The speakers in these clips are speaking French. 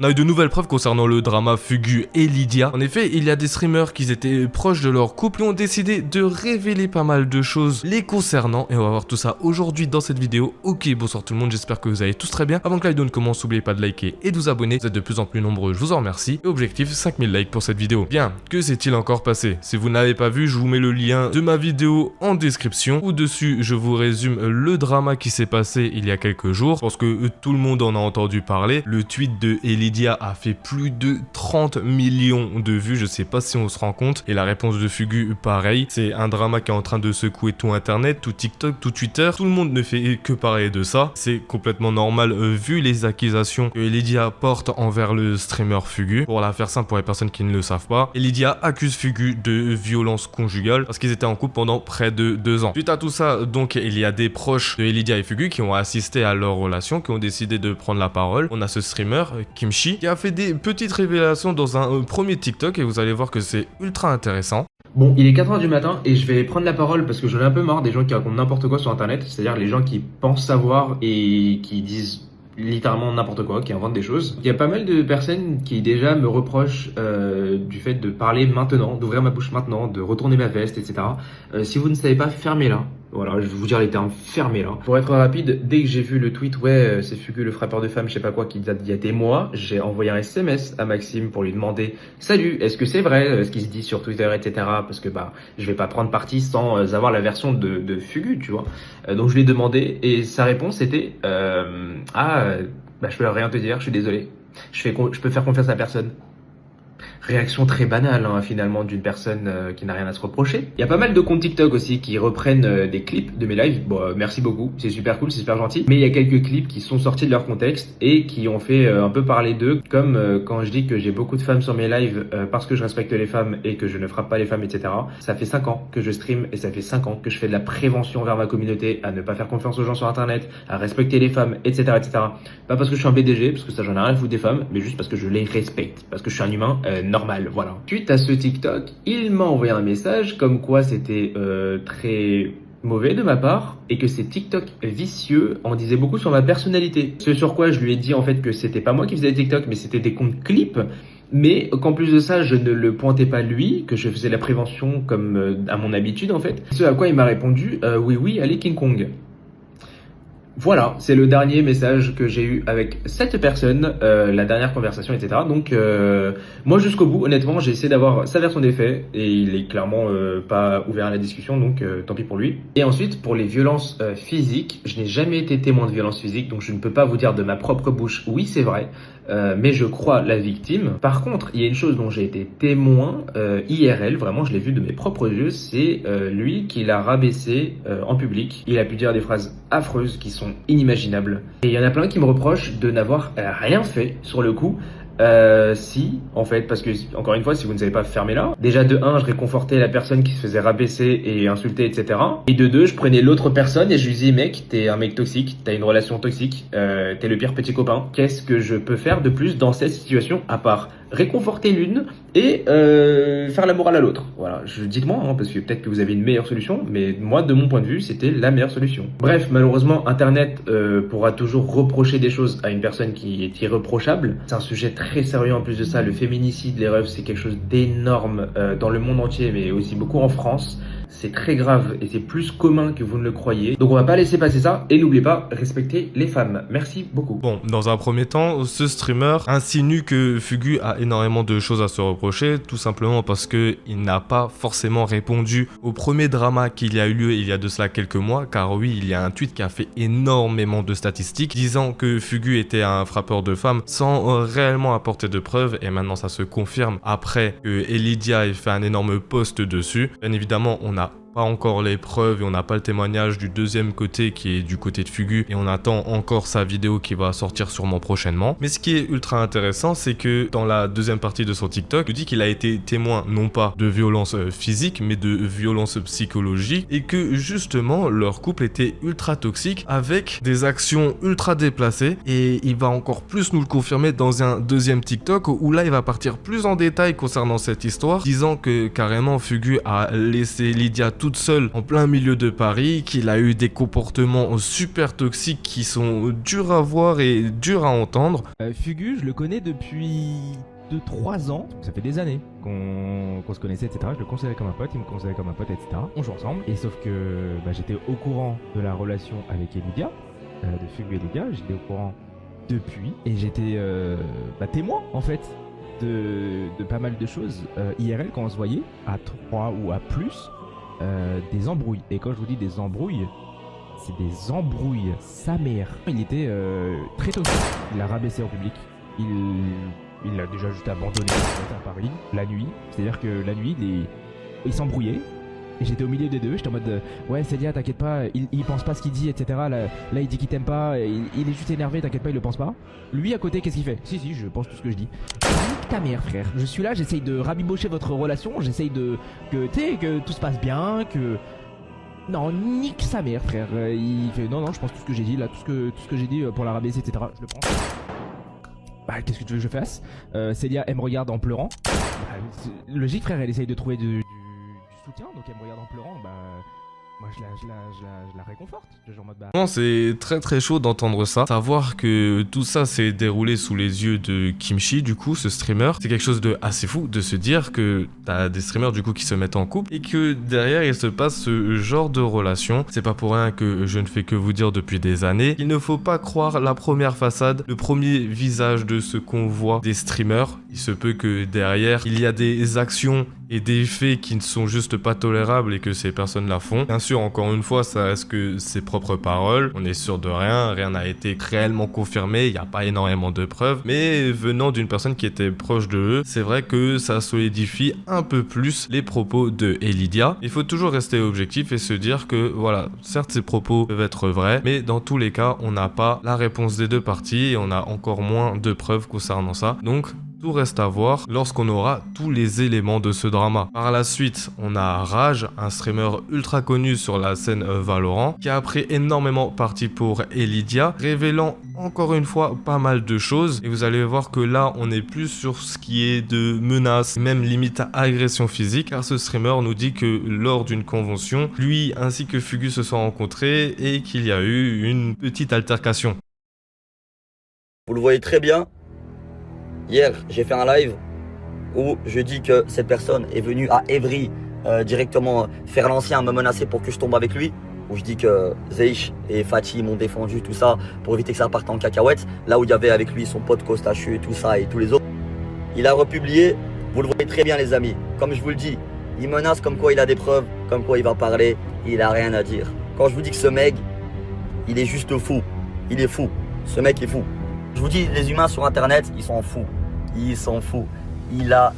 On a eu de nouvelles preuves concernant le drama Fugu et Lydia. En effet, il y a des streamers qui étaient proches de leur couple et ont décidé de révéler pas mal de choses les concernant. Et on va voir tout ça aujourd'hui dans cette vidéo. Ok, bonsoir tout le monde, j'espère que vous allez tous très bien. Avant que la vidéo ne commence, n'oubliez pas de liker et de vous abonner. Vous êtes de plus en plus nombreux, je vous en remercie. Et objectif, 5000 likes pour cette vidéo. Bien, que s'est-il encore passé? Si vous n'avez pas vu, je vous mets le lien de ma vidéo en description. Au-dessus, je vous résume le drama qui s'est passé il y a quelques jours. Je pense que tout le monde en a entendu parler. Le tweet de Lydia a fait plus de 30 millions de vues, je sais pas si on se rend compte. Et la réponse de Fugu, pareil. C'est un drama qui est en train de secouer tout internet, tout TikTok, tout Twitter. Tout le monde ne fait que parler de ça. C'est complètement normal vu les accusations que Lydia porte envers le streamer Fugu. Pour la faire simple pour les personnes qui ne le savent pas, Lydia accuse Fugu de violence conjugale parce qu'ils étaient en couple pendant près de 2 ans. Suite à tout ça, donc il y a des proches de Lydia et Fugu qui ont assisté à leur relation, qui ont décidé de prendre la parole. On a ce streamer, Kimchi, qui a fait des petites révélations dans un premier TikTok et vous allez voir que c'est ultra intéressant. Bon, il est 4h du matin et je vais prendre la parole parce que j'en ai un peu marre des gens qui racontent n'importe quoi sur internet, c'est-à-dire les gens qui pensent savoir et qui disent littéralement n'importe quoi, qui inventent des choses. Il y a pas mal de personnes qui déjà me reprochent du fait de parler maintenant, d'ouvrir ma bouche maintenant, de retourner ma veste, etc. Si vous ne savez pas, fermez-la. Voilà, je vais vous dire les termes, fermez-la. Pour être rapide, dès que j'ai vu le tweet, ouais, c'est Fugu le frappeur de femmes, je sais pas quoi, qui date d'il y a des mois, j'ai envoyé un SMS à Maxime pour lui demander « Salut, est-ce que c'est vrai ce qui se dit sur Twitter, etc. » Parce que bah, je vais pas prendre parti sans avoir la version de Fugu, tu vois. Donc je lui ai demandé et sa réponse était je peux rien te dire, je suis désolé. Je peux faire confiance à personne. Réaction très banale finalement d'une personne qui n'a rien à se reprocher. Il y a pas mal de comptes TikTok aussi qui reprennent des clips de mes lives. Bon, merci beaucoup, c'est super cool, c'est super gentil. Mais il y a quelques clips qui sont sortis de leur contexte et qui ont fait un peu parler d'eux. Comme quand je dis que j'ai beaucoup de femmes sur mes lives parce que je respecte les femmes et que je ne frappe pas les femmes, etc. Ça fait 5 ans que je stream et ça fait 5 ans que je fais de la prévention vers ma communauté, à ne pas faire confiance aux gens sur internet, à respecter les femmes, etc. etc. Pas parce que je suis un BDG, parce que ça j'en ai rien à foutre des femmes, mais juste parce que je les respecte, parce que je suis un humain normal, voilà. Suite à ce TikTok, il m'a envoyé un message comme quoi c'était très mauvais de ma part et que ces TikTok vicieux en disaient beaucoup sur ma personnalité. Ce sur quoi je lui ai dit en fait que c'était pas moi qui faisais des TikTok, mais c'était des comptes clips. Mais qu'en plus de ça, je ne le pointais pas lui, que je faisais la prévention comme à mon habitude en fait. Ce à quoi il m'a répondu oui, allez King Kong. Voilà, c'est le dernier message que j'ai eu avec cette personne, la dernière conversation, etc. Donc, moi jusqu'au bout, honnêtement, j'ai essayé d'avoir sa version des faits et il est clairement pas ouvert à la discussion, donc tant pis pour lui. Et ensuite, pour les violences physiques, je n'ai jamais été témoin de violences physiques, donc je ne peux pas vous dire de ma propre bouche, oui c'est vrai, mais je crois la victime. Par contre, il y a une chose dont j'ai été témoin IRL, vraiment je l'ai vu de mes propres yeux, c'est lui qui l'a rabaissé en public. Il a pu dire des phrases affreuses qui sont inimaginables. Et il y en a plein qui me reprochent de n'avoir rien fait sur le coup. Si, en fait, parce que, encore une fois, si vous ne savez pas, fermez-la. Déjà, de 1, je réconfortais la personne qui se faisait rabaisser et insulter, etc. Et de 2, je prenais l'autre personne et je lui disais, mec, t'es un mec toxique, t'as une relation toxique, t'es le pire petit copain. Qu'est-ce que je peux faire de plus dans cette situation à part réconforter l'une et faire la morale à l'autre? Voilà, dites-moi, parce que peut-être que vous avez une meilleure solution, mais moi, de mon point de vue, c'était la meilleure solution. Bref, malheureusement, Internet pourra toujours reprocher des choses à une personne qui est irréprochable. C'est un sujet très sérieux en plus de ça. Le féminicide, les refs, c'est quelque chose d'énorme dans le monde entier, mais aussi beaucoup en France. C'est très grave et c'est plus commun que vous ne le croyez. Donc on va pas laisser passer ça et n'oubliez pas, respectez les femmes. Merci beaucoup. Bon, dans un premier temps, ce streamer insinue que Fugu a énormément de choses à se reprocher, tout simplement parce que il n'a pas forcément répondu au premier drama qu'il y a eu lieu il y a de cela quelques mois, car oui, il y a un tweet qui a fait énormément de statistiques disant que Fugu était un frappeur de femmes sans réellement apporter de preuves, et maintenant ça se confirme après que Lydia ait fait un énorme post dessus. Bien évidemment, on n'a pas encore les preuves et on n'a pas le témoignage du deuxième côté qui est du côté de Fugu, et on attend encore sa vidéo qui va sortir sûrement prochainement. Mais ce qui est ultra intéressant, c'est que dans la deuxième partie de son TikTok, il dit qu'il a été témoin non pas de violence physique mais de violence psychologique, et que justement leur couple était ultra toxique avec des actions ultra déplacées, et il va encore plus nous le confirmer dans un deuxième TikTok où là il va partir plus en détail concernant cette histoire, disant que carrément Fugu a laissé Lydia toute seule en plein milieu de Paris, qu'il a eu des comportements super toxiques qui sont durs à voir et durs à entendre. Fugu, je le connais depuis 2-3 ans, ça fait des années qu'on se connaissait, etc. Je le considérais comme un pote, il me considérait comme un pote, etc. On joue ensemble, et sauf que j'étais au courant de la relation avec Elidia, de Fugu et Elidia, j'étais au courant depuis, et j'étais témoin en fait de pas mal de choses IRL quand on se voyait, à 3 ou à plus, des embrouilles. Et quand je vous dis des embrouilles, c'est des embrouilles, sa mère. Il était très toxique, il l'a rabaissé en public, il a déjà juste abandonné à Paris la nuit. C'est-à-dire que la nuit, il s'embrouillait. Et j'étais au milieu des deux, j'étais en mode ouais Célia t'inquiète pas, il pense pas ce qu'il dit, etc. Là il dit qu'il t'aime pas, il est juste énervé, t'inquiète pas, il le pense pas. Lui à côté qu'est-ce qu'il fait? Si je pense tout ce que je dis. Nique ta mère frère, je suis là, j'essaye de rabibocher votre relation, j'essaye que tout se passe bien, que... Non, nique sa mère frère. Il fait non je pense tout ce que j'ai dit là, tout ce que j'ai dit pour la rabaisser, etc. Je le prends. Bah qu'est-ce que tu veux que je fasse? Célia elle me regarde en pleurant. Logique frère, elle essaye de trouver du soutien, donc elle me regarde en pleurant, moi je la réconforte, genre en mode Non, c'est très chaud d'entendre ça, savoir que tout ça s'est déroulé sous les yeux de Kimchi, du coup, ce streamer. C'est quelque chose de assez fou de se dire que t'as des streamers du coup qui se mettent en couple et que derrière il se passe ce genre de relation. C'est pas pour rien que je ne fais que vous dire depuis des années, il ne faut pas croire la première façade, le premier visage de ce qu'on voit des streamers. Il se peut que derrière il y a des actions et des faits qui ne sont juste pas tolérables et que ces personnes la font. Bien sûr, encore une fois, ça reste que ses propres paroles. On est sûr de rien n'a été réellement confirmé, il n'y a pas énormément de preuves. Mais venant d'une personne qui était proche de eux, c'est vrai que ça solidifie un peu plus les propos de Elidia. Il faut toujours rester objectif et se dire que voilà, certes ces propos peuvent être vrais, mais dans tous les cas, on n'a pas la réponse des deux parties et on a encore moins de preuves concernant ça. Donc, tout reste à voir lorsqu'on aura tous les éléments de ce drama. Par la suite, on a Rage, un streamer ultra connu sur la scène Valorant, qui a pris énormément parti pour Elidia, révélant encore une fois pas mal de choses. Et vous allez voir que là, on est plus sur ce qui est de menaces, même limite à agression physique, car ce streamer nous dit que lors d'une convention, lui ainsi que Fugu se sont rencontrés et qu'il y a eu une petite altercation. Vous le voyez très bien. Hier, j'ai fait un live où je dis que cette personne est venue à Evry directement faire l'ancien, me menacer pour que je tombe avec lui. Où je dis que Zeish et Fatih m'ont défendu, tout ça, pour éviter que ça parte en cacahuète. Là où il y avait avec lui son pote Costachu et tout ça et tous les autres. Il a republié, vous le voyez très bien les amis. Comme je vous le dis, il menace comme quoi il a des preuves, comme quoi il va parler, il a rien à dire. Quand je vous dis que ce mec, il est juste fou. Il est fou. Ce mec est fou. Je vous dis, les humains sur internet, ils s'en foutent. Il s'en fout. Il a...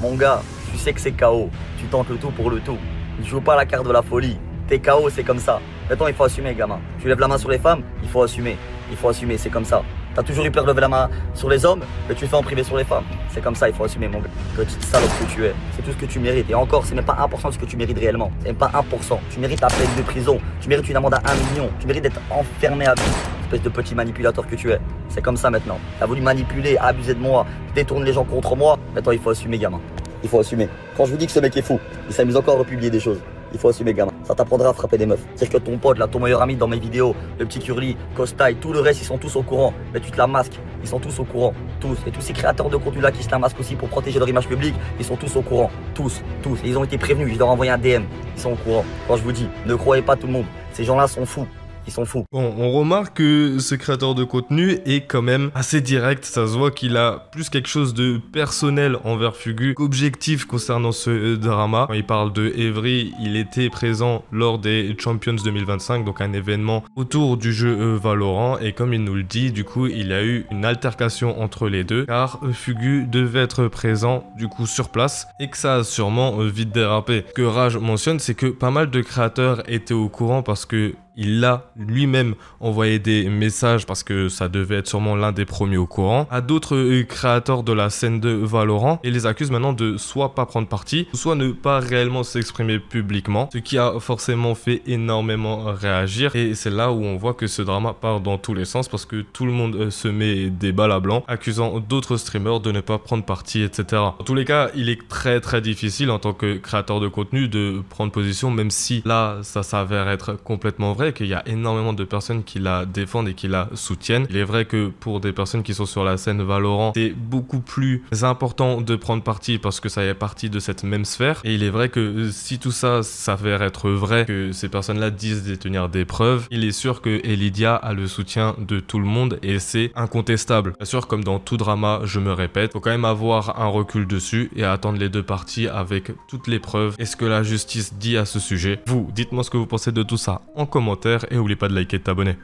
mon gars, tu sais que c'est KO. Tu tentes le tout pour le tout. Ne joue pas la carte de la folie. T'es KO, c'est comme ça. Maintenant, il faut assumer, gamin. Tu lèves la main sur les femmes, il faut assumer. Il faut assumer, c'est comme ça. T'as toujours eu peur de lever la main sur les hommes, mais tu le fais en privé sur les femmes. C'est comme ça, il faut assumer, mon gars. Petite salope que tu es. C'est tout ce que tu mérites. Et encore, c'est même pas 1% de ce que tu mérites réellement. C'est même pas 1%. Tu mérites la peine de prison. Tu mérites une amende à 1 million. Tu mérites d'être enfermé à vie. Espèce de petit manipulateur que tu es. C'est comme ça maintenant. T'as voulu manipuler, abuser de moi, détourner les gens contre moi. Maintenant, il faut assumer, gamin. Il faut assumer. Quand je vous dis que ce mec est fou, il s'amuse encore à republier des choses. Il faut assumer, gamin. Ça t'apprendra à frapper des meufs. C'est que ton pote, là, ton meilleur ami dans mes vidéos, le petit Curly, Costa et tout le reste, ils sont tous au courant. Mais tu te la masques. Ils sont tous au courant. Tous. Et tous ces créateurs de contenu là qui se la masquent aussi pour protéger leur image publique, ils sont tous au courant. Tous. Et ils ont été prévenus. Je leur ai envoyé un DM. Ils sont au courant. Quand je vous dis, ne croyez pas tout le monde. Ces gens-là sont fous. Ils sont fous. Bon, on remarque que ce créateur de contenu est quand même assez direct. Ça se voit qu'il a plus quelque chose de personnel envers Fugu qu'objectif concernant ce drama. Quand il parle de Evry, il était présent lors des Champions 2025, donc un événement autour du jeu Valorant. Et comme il nous le dit, du coup, il y a eu une altercation entre les deux, car Fugu devait être présent, du coup, sur place, et que ça a sûrement vite dérapé. Ce que Rage mentionne, c'est que pas mal de créateurs étaient au courant parce que il a lui-même envoyé des messages parce que ça devait être sûrement l'un des premiers au courant à d'autres créateurs de la scène de Valorant et les accuse maintenant de soit pas prendre parti, soit ne pas réellement s'exprimer publiquement, ce qui a forcément fait énormément réagir et c'est là où on voit que ce drama part dans tous les sens parce que tout le monde se met des balles à blanc accusant d'autres streamers de ne pas prendre parti, etc. Dans tous les cas, il est très difficile en tant que créateur de contenu de prendre position, même si là ça s'avère être complètement vrai, qu'il y a énormément de personnes qui la défendent et qui la soutiennent. Il est vrai que pour des personnes qui sont sur la scène Valorant, c'est beaucoup plus important de prendre parti parce que ça fait partie de cette même sphère et il est vrai que si tout ça s'avère être vrai, que ces personnes-là disent détenir des preuves, il est sûr que Elidia a le soutien de tout le monde et c'est incontestable. Bien sûr, comme dans tout drama, je me répète, faut quand même avoir un recul dessus et attendre les deux parties avec toutes les preuves et ce que la justice dit à ce sujet. Vous, dites-moi ce que vous pensez de tout ça en commentaire et n'oubliez pas de liker et de t'abonner.